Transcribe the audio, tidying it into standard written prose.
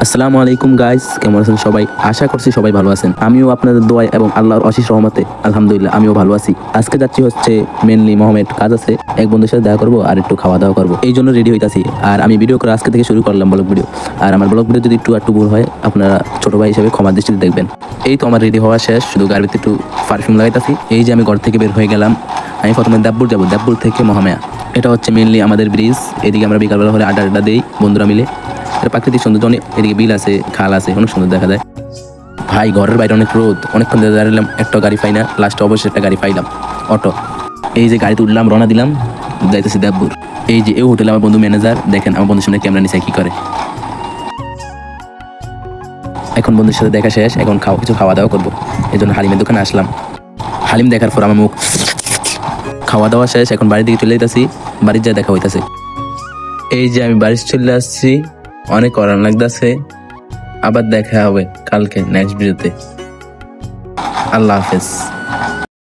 আসসালামু আলাইকুম গাইস, কেমন আছেন সবাই? আশা করছি সবাই ভালো আছেন। আমিও আপনাদের দোয়ায় এবং আল্লাহর অশেষ রহমতে আলহামদুলিল্লাহ আমিও ভালো আছি। আজকে যাচ্ছি হচ্ছে মেনলি মোহামেড, কাজ আছে, এক বন্ধুর সাথে দেখা করবো আর একটু খাওয়া দাওয়া করবো, এই জন্য রেডি হইতাছি। আর আমি ভিডিও করে আজকে থেকে শুরু করলাম ব্লগ ভিডিও। আর আমার ব্লগ ভিডিও যদি একটু ভুল হয় আপনারা ছোট ভাই হিসেবে ক্ষমার দৃষ্টিতে দেখবেন। এই তো আমার রেডি হওয়া শেষ, শুধু গাড়ির ভিতরে একটু পারফিউম লাগাইতাছি। এই যে আমি ঘর থেকে বের হয়ে গেলাম। আমি প্রথমে দেবপুর যাবো, দেবপুর থেকে মহামায়া। এটা হচ্ছে মেনলি আমাদের ব্রিজ। এদিকে আমরা বিকালবেলা হলে আড্ডা আড্ডা দিই বন্ধুরা মিলে। এটা প্রাকৃতিক সৌন্দর্য অনেক, এদিকে বিল আছে, খাল আছে, অনেক সুন্দর দেখা যায়। ভাই ঘরের বাইরে অনেক রোদ, অনেকক্ষণ ধরে দাঁড়ালাম, একটা গাড়ি পাই না, লাস্টে অবশ্যই একটা গাড়ি পাইলাম, অটো। এই যে গাড়িতে উঠলাম, রওনা দিলাম, যাইতেছি দেবপুর। এই যে এই হোটেলে আমার বন্ধু ম্যানেজার, দেখেন আমার বন্ধুর সামনে ক্যামেরা নিচে কি করে। এখন বন্ধুর সাথে দেখা শেষ, এখন কিছু খাওয়া দাওয়া করবো, এই জন্য হালিমের দোকানে আসলাম। হালিম দেখার পর আমার মুখ, খাওয়া দাওয়া শেষ, এখন বাড়ির দিকে চলে যেতেছি। বাড়ির যা দেখা হইতাছে। এই যে আমি বাড়ি চলে আসছি, অনেক আরাম লাগতেছে। আবার দেখা হবে কালকে নেক্সট ভিডিওতে। আল্লাহ হাফেজ।